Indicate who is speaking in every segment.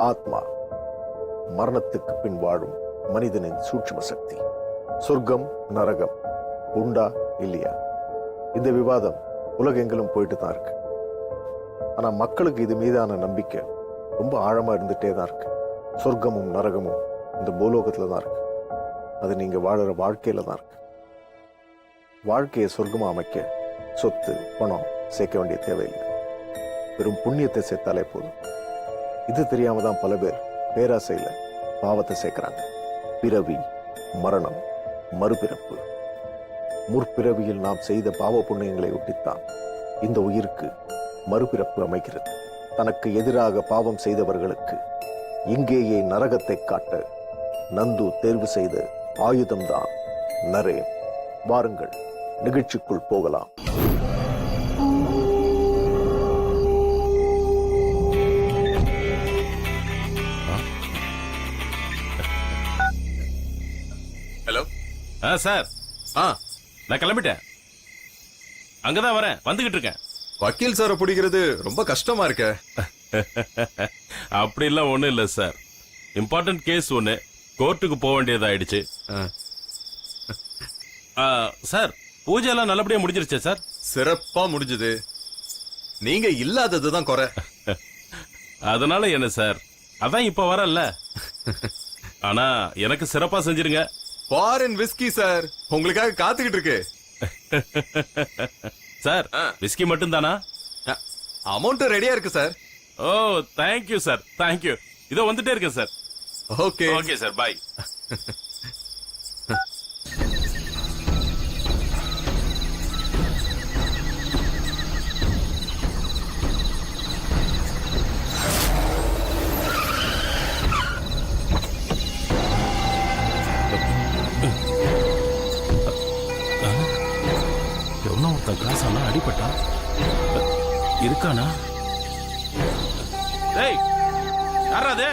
Speaker 1: ஆத்மா, மரணத்துக்கு பின் வாழும் மனிதனின் சூட்சும சக்தி. சொர்க்கம் நரகம் உண்டா இல்லையா? இந்த விவாதம் உலகெங்கிலும் போயிட்டு தான் இருக்கு. ஆனா மக்களுக்கு இது மீதான நம்பிக்கை ரொம்ப ஆழமா இருந்துட்டே தான் இருக்கு. சொர்க்கமும் நரகமும் இந்த பூலோகத்துல தான் இருக்கு. அது நீங்க வாழற வாழ்க்கையில தான் இருக்கு. வாழ்க்கையை சொர்க்கமா அமைக்க சொத்து பணம் சேர்க்க வேண்டிய தேவையில்லை. வெறும் புண்ணியத்தை சேர்த்தாலே போதும். இது தெரியாம தான் பல பேர் பேராசையில பாவத்தை சேர்க்கிறாங்க. பிறவி, மரணம், மறுபிறப்பு. முற்பிறவியில் நாம் செய்த பாவ புண்ணியங்களை ஒட்டித்தான் இந்த உயிருக்கு மறுபிறப்பு அமைகிறது. தனக்கு எதிராக பாவம் செய்தவர்களுக்கு இங்கேயே நரகத்தை காட்ட நந்து தேர்வு செய்த ஆயுதம்தான் நரேன். வாருங்கள், நிகழ்ச்சிக்குள் போகலாம்.
Speaker 2: ஹலோ
Speaker 3: சார், நான் கிளம்பிட்டேன். அங்கதான் வரேன், வந்துகிட்டு இருக்கேன்.
Speaker 2: வக்கீல் சாரை பிடிக்கிறது ரொம்ப கஷ்டமா இருக்க.
Speaker 3: அப்படிலாம் ஒண்ணும் இல்ல சார். இம்பார்ட்டன்ட் கேஸ் ஒண்ணு கோர்ட்டுக்கு போக வேண்டியதாயிடுச்சு. சார், பூஜை எல்லாம் நல்லபடியா முடிஞ்சிருச்சே சார்?
Speaker 2: சிறப்பா முடிஞ்சது. நீங்க இல்லாததுதான் குறை.
Speaker 3: அதனால என்ன சார், அதான் இப்ப வரல. ஆனா எனக்கு சிறப்பா செஞ்சிருங்க.
Speaker 2: ஃபாரின் விஸ்கி சார் உங்களுக்காக காத்துக்கிட்டு இருக்கு.
Speaker 3: சார், விஸ்கி மட்டும் தானா?
Speaker 2: அமௌண்ட் ரெடியா இருக்கு சார்.
Speaker 3: ஓ, தேங்க்யூ சார், தேங்க்யூ. இதோ வந்துட்டே இருக்கேன் சார்.
Speaker 2: ஓகே
Speaker 3: ஓகே சார், பாய். கிளாஸானா அடிபட்டா இருக்கானா? டேய், யாரா அது?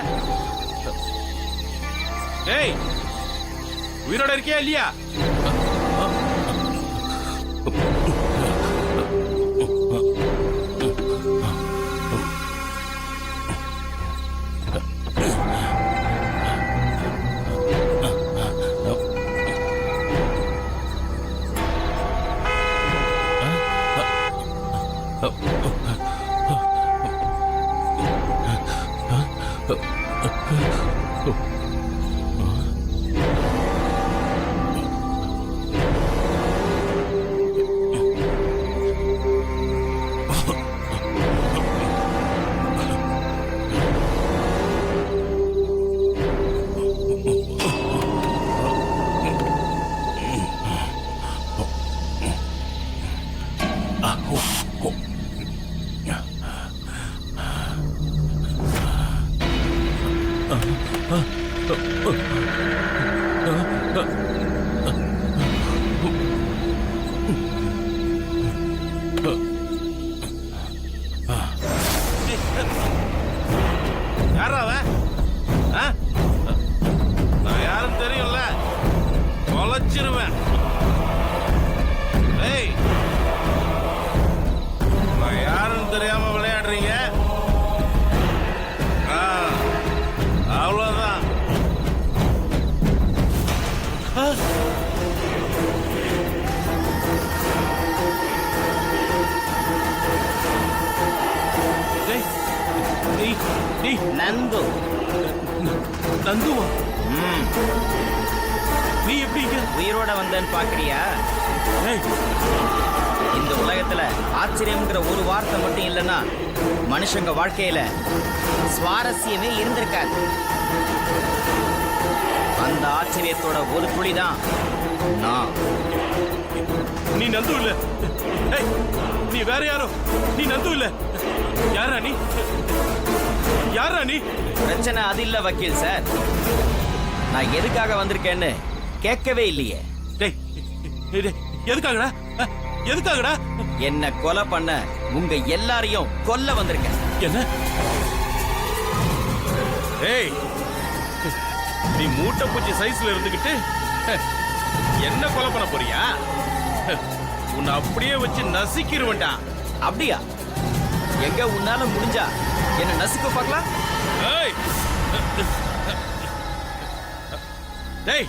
Speaker 3: டேய், உயிரோட இருக்கியா இல்லையா? யாரா அவன்? நான் யாருன்னு தெரியும்ல, தொலைச்சிருவேன். ஏய், நான் யாருன்னு தெரியாம விளையாடுறீங்க? அவ்வளவுதான்.
Speaker 4: நந்து.
Speaker 3: நந்துவா? நீ எப்படி
Speaker 4: உயிரோட வந்தேன்னு பாக்குறியா? இந்த உலகத்துல ஆச்சரியம்ங்கிற ஒரு வார்த்தை மட்டும் இல்லைன்னா மனுஷங்க வாழ்க்கையில சுவாரஸ்யமே இருந்திருக்காது. அந்த ஆச்சரியத்தோட ஒரு துளிதான் நான்.
Speaker 3: நீ நந்து இல்ல. நீ வேற யாரோ. நீ நந்து இல்ல. யாரா நீ? யாரா நீ?
Speaker 4: பிரச்சனை அது இல்ல வக்கீல் சார். நான் எதுக்காக வந்திருக்கேன்னு கேட்கவே இல்லையே.
Speaker 3: எதுக்காகடா? எதுக்காகடா?
Speaker 4: என்ன கொலை பண்ண உங்க எல்லாரையும் கொல்ல வந்திருக்கேன்.
Speaker 3: என்ன? ஏய், நீ மூட்டை பூச்சி சைஸ்ல இருந்துகிட்டு என்ன கொலை பண்ண போறியா? உன்னை அப்படியே வச்சு நசுக்கிடுவேன்டா.
Speaker 4: அப்படியா? எங்க உன்னால முடிஞ்சா என்ன நசுக்க பார்க்கலாம்?
Speaker 3: ஏய் டேய்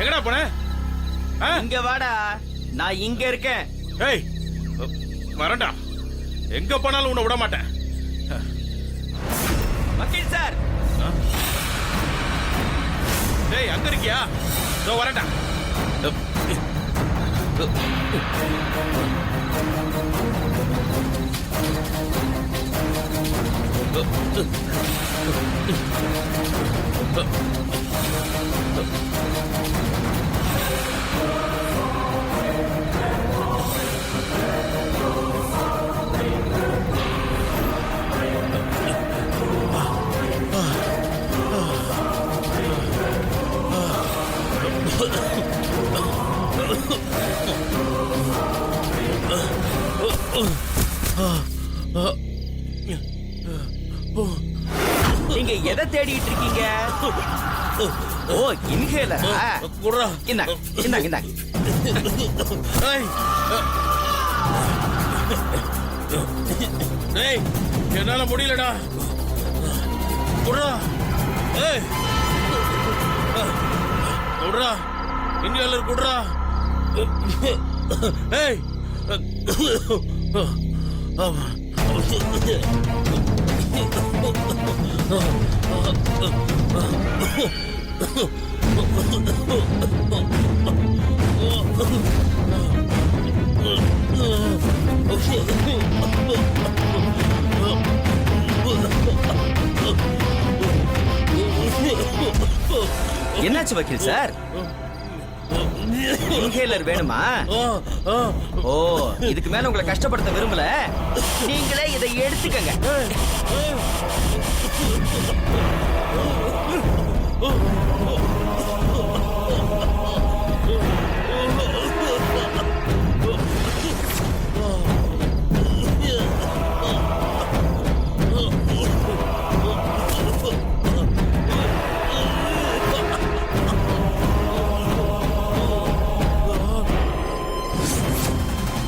Speaker 3: எங்கடா போன?
Speaker 4: இங்க வாடா, நான் இங்க இருக்கேன்.
Speaker 3: ஏய் வரண்டா, எங்க போனாலும் உன்னை விட மாட்டேன்.
Speaker 4: வக்கீல் சார்,
Speaker 3: டேய் அங்க இருக்கியா? இதோ வரண்டா.
Speaker 4: நீங்க எதை தேடிட்டு இருக்கீங்க? ஓ, இன்ஹேலர்.
Speaker 3: குடுறா.
Speaker 4: இந்தாங்க இந்தாங்க இந்தாங்க.
Speaker 3: ஏய் டேய் என்னால முடியலடா. குடுறா. ஏய் குடுறா, இன்ஹேலர் குடுறா. ஏய்
Speaker 4: என்னாச்சு வக்கீல் சார்? இன்ஹேலர் வேணுமா? ஓ, இதுக்கு மேல உங்களை கஷ்டப்படுத்த விரும்பல, நீங்களே இதை எடுத்துக்கங்க.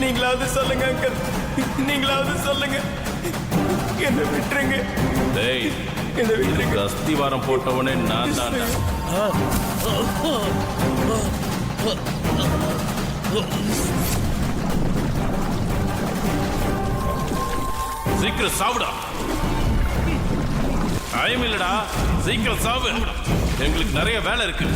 Speaker 5: நீங்களாவது சொல்லுங்க அங்கிள், நீங்களாவது சொல்லுங்க, என்ன விட்டுருங்க.
Speaker 3: டேய்
Speaker 5: என்ன விட்டுருங்க.
Speaker 3: அஸ்திவாரம் போட்டவனே நான் தான். சீக்கிரம் சாவுடா. டைம் இல்லடா, சீக்கிரம் சாவு, எங்களுக்கு நிறைய வேலை இருக்கு.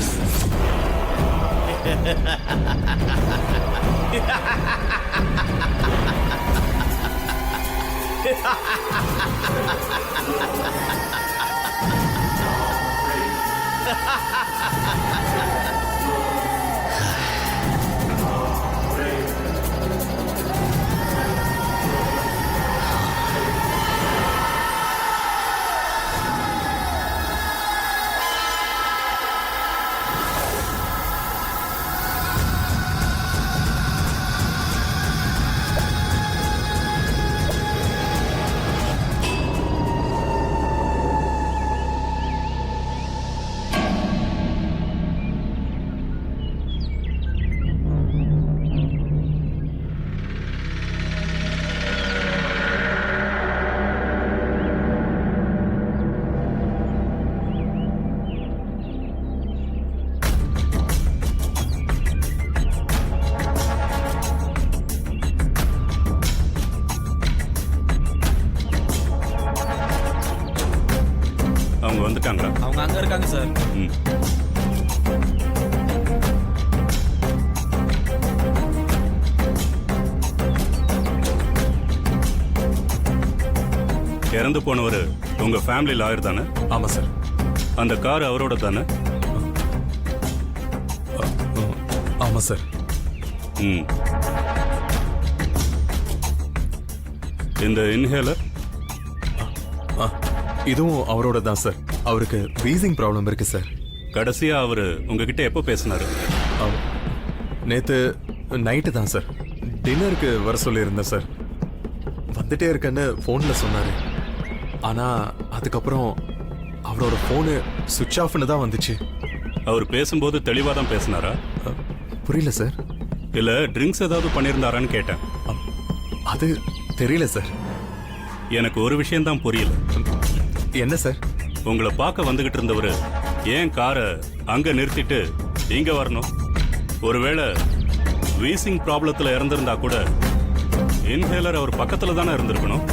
Speaker 6: அவங்க வந்துட்டாங்களா?
Speaker 5: அவங்க அங்க இருக்காங்க சார்.
Speaker 6: ம். இறந்து போனவர் உங்க ஃபேமிலி லாயர் தானே?
Speaker 5: ஆமா சார்.
Speaker 6: அந்த கார் அவரோட தானே?
Speaker 5: ஆமா சார்.
Speaker 6: ம். இந்த இன்ஹேலர்
Speaker 5: இதுவும் அவரோட தான் சார். அவருக்கு வீசிங் ப்ராப்ளம் இருக்கு சார்.
Speaker 6: கடைசியா அவரு உங்ககிட்ட எப்போ பேசினாரு?
Speaker 5: நேத்து நைட்டு தான் சார். டின்னருக்கு வர சொல்லியிருந்தேன் சார். வந்துட்டே இருக்கேன்னு ஃபோனில் சொன்னார். ஆனால் அதுக்கப்புறம் அவரோட ஃபோனு சுவிட்ச் ஆஃப்னு தான் வந்துச்சு.
Speaker 6: அவர் பேசும்போது தெளிவாக தான் பேசினாரா?
Speaker 5: புரியல சார்.
Speaker 6: இல்லை ட்ரிங்க்ஸ் ஏதாவது பண்ணியிருந்தாரான்னு கேட்டேன்.
Speaker 5: அது தெரியல சார்.
Speaker 6: எனக்கு ஒரு விஷயம்தான் புரியல.
Speaker 5: என்ன சார்?
Speaker 6: உங்களை பார்க்க வந்துகிட்டு இருந்தவரு ஏன் காரை அங்க நிறுத்திட்டு இங்க வரணும்? ஒருவேளை வீசிங் ப்ராப்ளத்துல இறந்திருந்தா கூட இன்ஹேலர் அவர் பக்கத்துல தானே இருந்திருக்கணும்.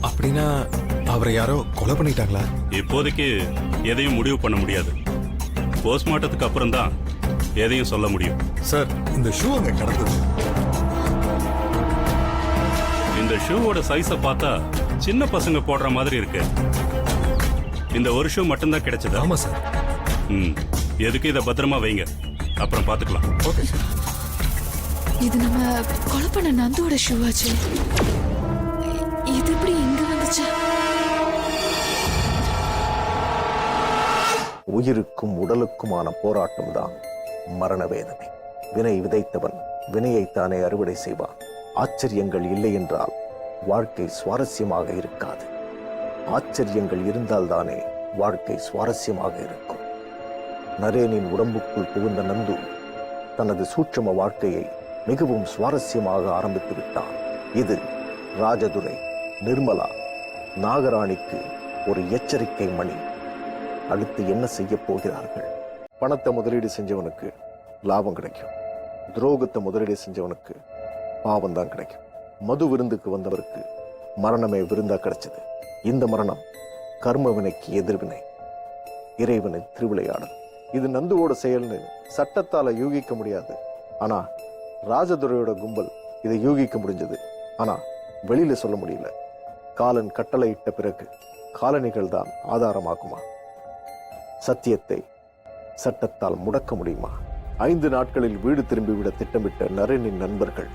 Speaker 5: அப்படின்னா அவரை யாரோ கொலை பண்ணிட்டாங்களா?
Speaker 6: இப்போதைக்கு எதையும் முடிவு பண்ண முடியாது. போஸ்ட்மார்ட்டத்துக்கு அப்புறம் தான் எதையும் சொல்ல முடியும்.
Speaker 5: சார், இந்த ஷூ அங்க கிடந்தது.
Speaker 6: இந்த ஷூவோட சைஸை பார்த்தா சின்ன பசங்க போடுற மாதிரி இருக்கு. இந்த ஒரு ஷூ மட்டும்தான் கிடைச்சதா?
Speaker 5: ஆமா சார்.
Speaker 6: எதுக்கு இதை பத்திரமா வைங்க, அப்புறம் பார்த்துக்கலாம்.
Speaker 5: Okay sir.
Speaker 7: இது நம்ம கொலை பண்ண நந்துவோட ஷூ ஆச்சு. இது எப்படி இங்க வந்துச்சு?
Speaker 1: உயிருக்கும் உடலுக்குமான போராட்டம் தான் மரண வேதனை. வினை விதைத்தவன் வினையைத்தானே அறுவடை செய்வான். ஆச்சரியங்கள் இல்லை என்றால் வாழ்க்கை சுவாரஸ்யமாக இருக்காது. ஆச்சரியங்கள் இருந்தால்தானே வாழ்க்கை சுவாரஸ்யமாக இருக்கும். நரேனின் உடம்புக்குள் புகுந்த நந்து தனது சூட்சும வாழ்க்கையை மிகவும் சுவாரஸ்யமாக ஆரம்பித்து விட்டான். இது ராஜதுரை, நிர்மலா, நாகராணிக்கு ஒரு எச்சரிக்கை மணி. அடுத்து என்ன செய்ய போகிறார்கள்? பணத்தை முதலீடு செஞ்சவனுக்கு லாபம் கிடைக்கும். துரோகத்தை முதலீடு செஞ்சவனுக்கு பாவம் தான் கிடைக்கும். மது விருந்துக்கு வந்தவருக்கு மரணமே விருந்தா கிடைச்சது. இந்த மரணம் கர்ம வினைக்கு எதிர்வினை, இறைவனை திருவிளையாடல். இது நந்துவோட செயல்னு சட்டத்தால யூகிக்க முடியாது. ஆனா ராஜதுரையோட கும்பல் இதை யூகிக்க முடிஞ்சது. ஆனா வெளியில சொல்ல முடியல. காலன் கட்டளையிட்ட பிறகு காலணிகள் தான் ஆதாரமாகுமா? சத்தியத்தை சட்டத்தால் முடக்க முடியுமா? 5 நாட்களில் வீடு திரும்பிவிட திட்டமிட்ட நரேனின் நண்பர்கள்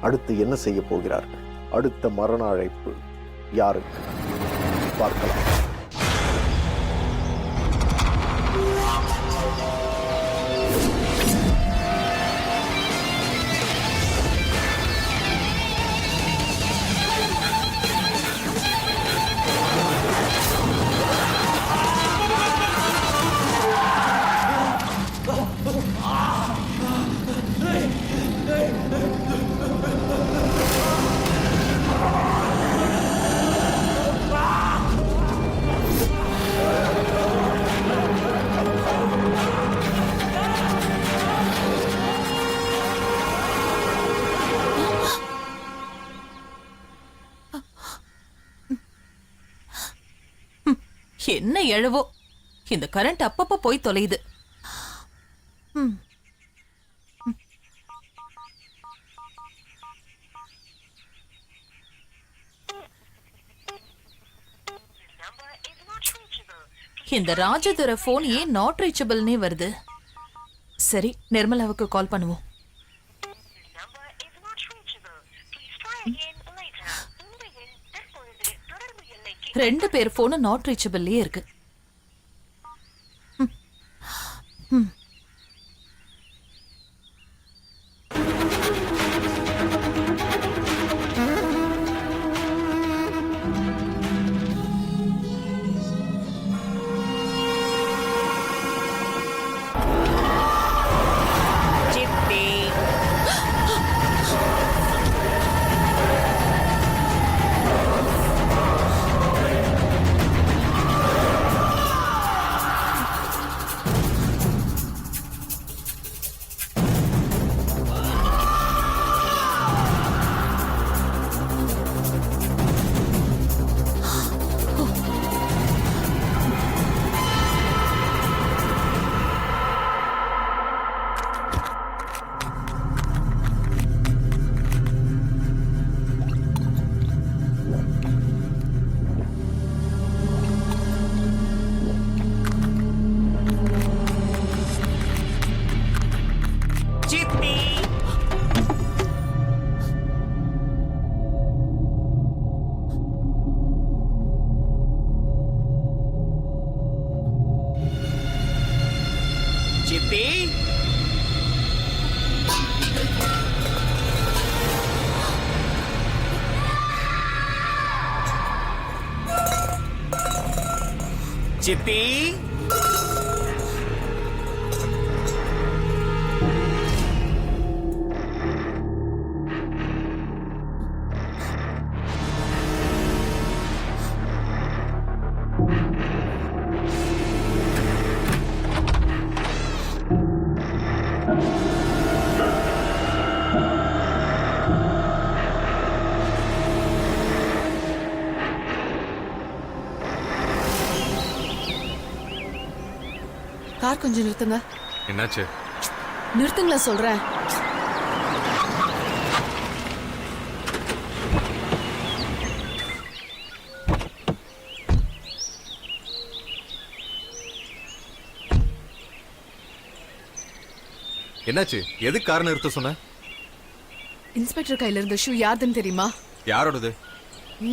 Speaker 1: அடுத்து என்ன செய்ய போகிறார்கள்? அடுத்த மரண அழைப்பு யாருக்கு? பார்க்கலாம்.
Speaker 8: என்ன எழவோ, இந்த கரண்ட் அப்பப்ப போய் தொலையுது. இந்த ராஜதுரை போன் ஏன் நாட் ரீச்சபிள்னே வருது? சரி, நிர்மலாவுக்கு கால் பண்ணுவோம். ரெண்டு பேர் போனு நாட் ரீச்சபிள்லயே இருக்கு.
Speaker 4: சித்தி, சித்தி,
Speaker 7: கார் கொஞ்சம் நிறுத்துங்க.
Speaker 5: என்னாச்சு?
Speaker 7: நிறுத்துங்களேன் சொல்றேன்.
Speaker 5: என்னாச்சு? எதுக்கு கார் நிறுத்த சொன்ன?
Speaker 7: இன்ஸ்பெக்டர் கையில இருந்த ஷூ யாருதுன்னு தெரியுமா?
Speaker 5: யாரோடது?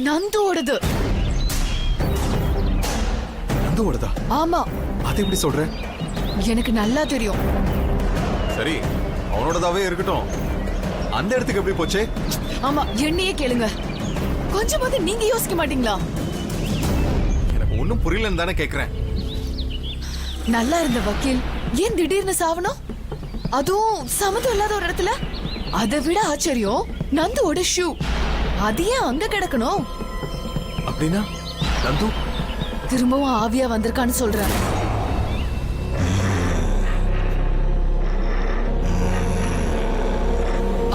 Speaker 7: நந்துவோடது.
Speaker 5: நந்துவோடதா?
Speaker 7: ஆமா.
Speaker 5: அது எப்படி சொல்ற?
Speaker 7: எனக்கு நல்லா தெரியும்.
Speaker 5: சரி, அவனோடதாவே இருக்கட்டும். அந்த இடத்துக்கு எப்படி போச்சு?
Speaker 7: ஆமா, என்னையே கேளுங்க. கொஞ்சமாவது நீங்க யோசிக்க மாட்டீங்களா?
Speaker 5: எனக்கு ஒண்ணும் புரியலன்னு தானே கேக்குறேன்.
Speaker 7: நல்லா இருந்த வக்கீல் ஏன் திடீர்னு சாவணும்? அதுவும் சம்மந்தம் இல்லாத ஒரு இடத்துல. அதை விட ஆச்சரியம் நந்துவோட ஷூ. அது ஏன் அங்க கிடக்கணும்?
Speaker 5: அப்படின்னா நந்து
Speaker 7: திரும்பவும் ஆவியா வந்திருக்கான்னு சொல்றேன்.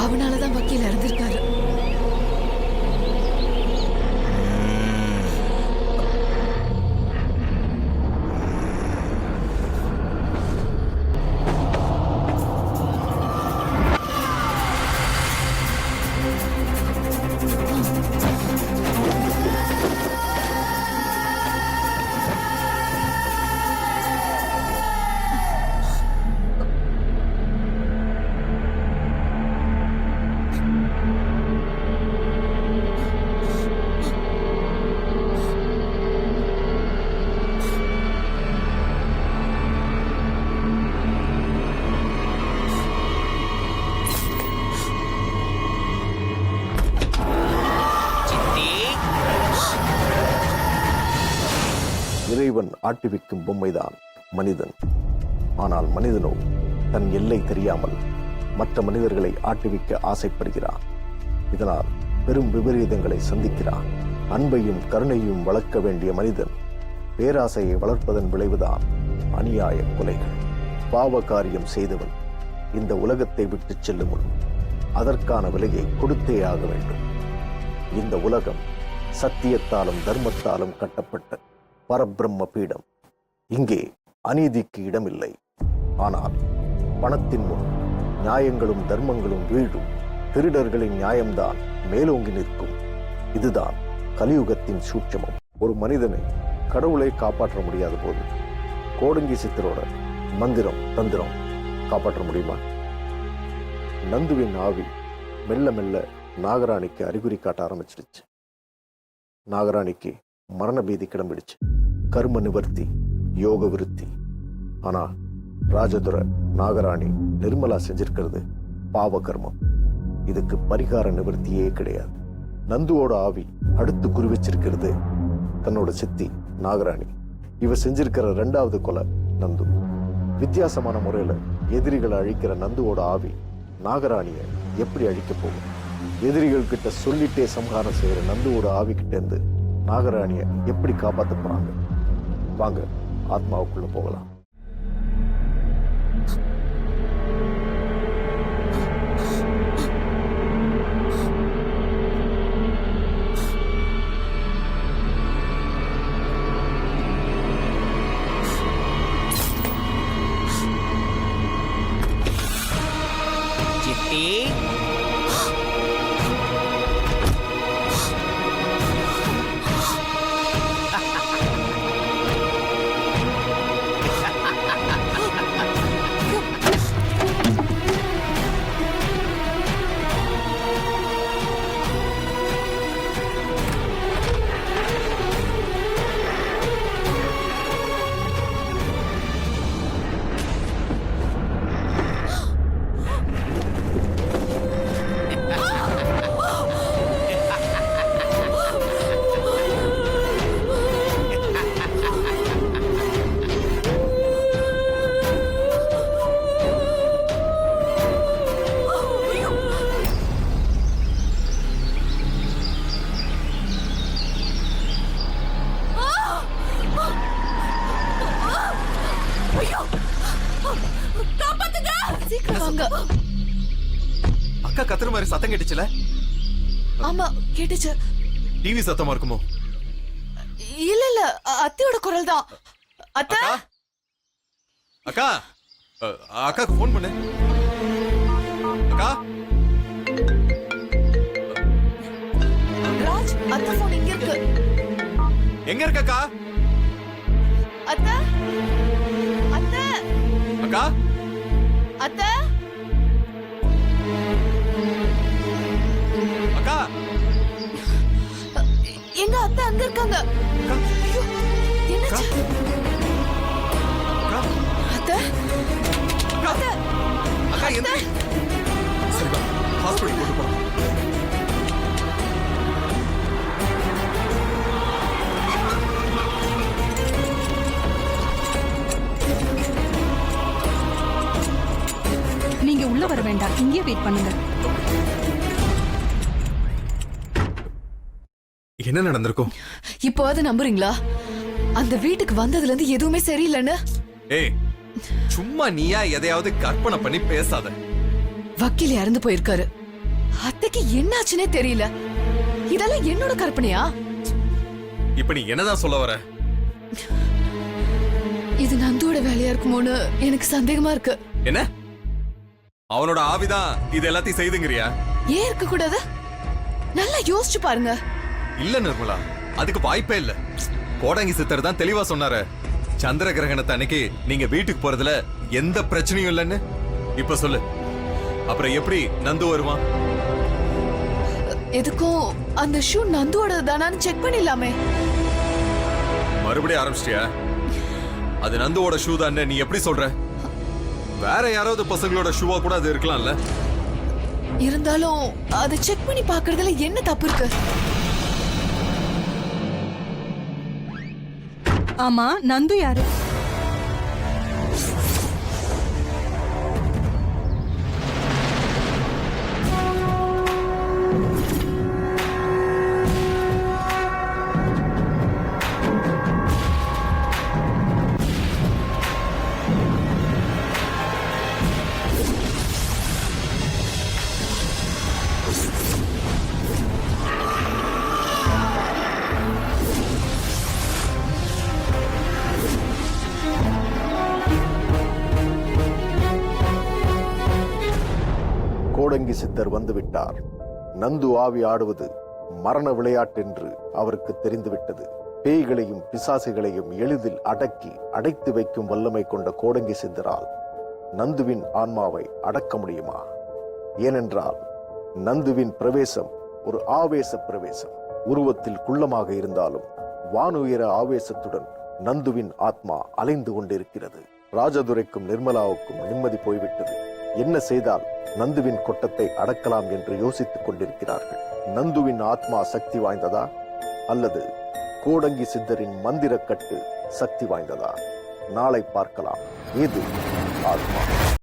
Speaker 7: அவனாலதான் வக்கீல் இறந்திருக்காரு.
Speaker 1: இறைவன் ஆட்டிவிக்கும் பொம்மைதான் மனிதன். ஆனால் மனிதனோ தன் எல்லை தெரியாமல் மற்ற மனிதர்களை ஆட்டிவிக்க ஆசைப்படுகிறான். இதனால் பெரும் விபரீதங்களை சந்திக்கிறான். அன்பையும் கருணையும் வளர்க்க வேண்டிய மனிதன் பேராசையை வளர்ப்பதன் விளைவுதான் அநியாய கொலைகள். பாவ காரியம் செய்தவன் இந்த உலகத்தை விட்டு செல்லும் முன் அதற்கான விலையை கொடுத்தே ஆக வேண்டும். இந்த உலகம் சத்தியத்தாலும் தர்மத்தாலும் கட்டப்பட்ட பரபிரம்ம பீடம். இங்கே அநீதிக்கு இடமில்லை. ஆனால் பணத்தின் முன் நியாயங்களும் தர்மங்களும் வீழும். திருடர்களின் நியாயம்தான் மேலோங்கி நிற்கும். இதுதான் கலியுகத்தின் சூட்சமம். ஒரு மனிதனை கடவுளை காப்பாற்ற முடியாத போது கோடங்கி சித்தரோட மந்திரம் தந்திரம் காப்பாற்ற முடியுமா? நந்துவின் ஆவி மெல்ல மெல்ல நாகராணிக்கு அறிகுறி காட்ட ஆரம்பிச்சிடுச்சு. நாகராணிக்கு மரண பீதி கிளம்பிடுச்சு. கர்ம நிவர்த்தி, யோக விருத்தி. ஆனா ராஜதுர நாகராணி நிர்மலா செஞ்சிருக்கிறது பாவ கர்மம். இதுக்கு பரிகார நிவர்த்தியே கிடையாது. நந்துவோட ஆவி அடுத்து குறி வச்சிருக்கிறது தன்னோட சித்தி நாகராணி. இவ செஞ்சிருக்கிற 2வது கொலை நந்து. வித்தியாசமான முறையில எதிரிகளை அழிக்கிற நந்துவோட ஆவி நாகராணிய எப்படி அழிக்க போகும்? எதிரிகள் கிட்ட சொல்லிட்டே சம்ஹாரம் செய்யற நந்துவோட ஆவி கிட்ட இருந்து நாகராணிய எப்படி காப்பாற்ற போறாங்க? வாங்க ஆத்மாவுக்குள்ள போகலாம்.
Speaker 4: சித்தி,
Speaker 7: வாங்க.
Speaker 2: அக்கா கத்துற மாதிரி சத்தம் கேட்டுச்சுல?
Speaker 7: ஆமா கேட்டுச்சு.
Speaker 2: டிவி சத்தமா இருக்குமோ?
Speaker 7: இல்ல இல்ல அத்தையோட குரல் தான். அத்தை
Speaker 2: அக்கா அக்கா அக்காக்கு ஃபோன் பண்ணு. அக்கா
Speaker 7: ராஜ், அத்தை போன் இங்க இருக்கு.
Speaker 2: எங்க இருக்க அக்கா?
Speaker 7: அத்தை அத்தை
Speaker 2: அக்கா
Speaker 7: அத்தை
Speaker 2: அக்கா
Speaker 7: எங்க அத்தை அங்க இருக்காங்க. ஐயோ, என்னாச்சு?
Speaker 2: அக்கா
Speaker 7: அத்தை அத்தை
Speaker 2: அக்கா எந்த சரிப்பா ஹாஸ்பிட்டல் கொண்டு போ.
Speaker 9: நீங்க உள்ள வர வேண்டாம், இங்கே வெயிட் பண்ணுங்க.
Speaker 5: என்ன நடந்திருக்கும்?
Speaker 7: இப்போவாது நம்புறீங்களா? அந்த வீட்டுக்கு வந்ததுல இருந்து எதுவுமே சரியில்லைன்னு.
Speaker 2: ஏய் சும்மா நீயா எதையாவது கற்பனை பண்ணி பேசாத.
Speaker 7: வக்கீல் இறந்து போயிருக்காரு. அத்தைக்கு என்னாச்சுன்னே தெரியல. இதெல்லாம் என்னோட கற்பனையா?
Speaker 2: இப்ப நீ என்னதான் சொல்ல வர?
Speaker 7: இது நந்துவோட வேலையா இருக்குமோன்னு எனக்கு சந்தேகமா இருக்கு.
Speaker 2: என்ன அவனோட ஆவிதான் இது எல்லாத்தையும் செய்துங்கிறியா?
Speaker 7: ஏன் இருக்க கூடாது? நல்லா யோசிச்சு பாருங்க.
Speaker 2: இல்ல நிர்மலா, அதுக்கு வாய்ப்பே இல்ல. கோடங்கி சித்தர் தான் தெளிவா சொன்னாரு, சந்திர கிரகணத்தை அன்னைக்கு நீங்க வீட்டுக்கு போறதுல எந்த பிரச்சனையும் இல்லைன்னு. இப்ப சொல்லு, அப்புறம் எப்படி நந்து வருவான்?
Speaker 7: எதுக்கும் அந்த ஷூ நந்துவோட தானான்னு செக் பண்ணிடலாமே.
Speaker 2: மறுபடியும் ஆரம்பிச்சிட்டியா? அது நந்துவோட ஷூ தான் நீ எப்படி சொல்ற? வேற யாராவது பசங்களோட ஷூவா கூட அது இருக்கலாம்ல.
Speaker 7: இருந்தாலும் அதை செக் பண்ணி பாக்குறதுல என்ன தப்பு இருக்கு?
Speaker 9: ஆமா, நந்து யாரு?
Speaker 1: கோடங்கி சித்தர் வந்துவிட்டார். நந்து ஆவி ஆடுவது மரண விளையாட்டென்று அவருக்கு தெரிந்துவிட்டது. பேய்களையும் பிசாசுகளையும் எளிதில் அடைத்து வைக்கும் வல்லமை கொண்ட கோடங்கி சித்தரால் நந்துவின் ஆன்மாவை அடக்க முடியுமா? ஏனென்றால் நந்துவின் பிரவேசம் ஒரு ஆவேச பிரவேசம். உருவத்தில் குள்ளமாக இருந்தாலும் வானுயர ஆவேசத்துடன் நந்துவின் ஆத்மா அலைந்து கொண்டிருக்கிறது. ராஜதுரைக்கும் நிர்மலாவுக்கும் நிம்மதி போய்விட்டது. என்ன செய்தால் நந்துவின் கொட்டத்தை அடக்கலாம் என்று யோசித்துக் கொண்டிருக்கிறார்கள். நந்துவின் ஆத்மா சக்தி வாய்ந்ததா அல்லது கோடங்கி சித்தரின் மந்திரக்கட்டு சக்தி வாய்ந்ததா? நாளை பார்க்கலாம். இது ஆத்மா.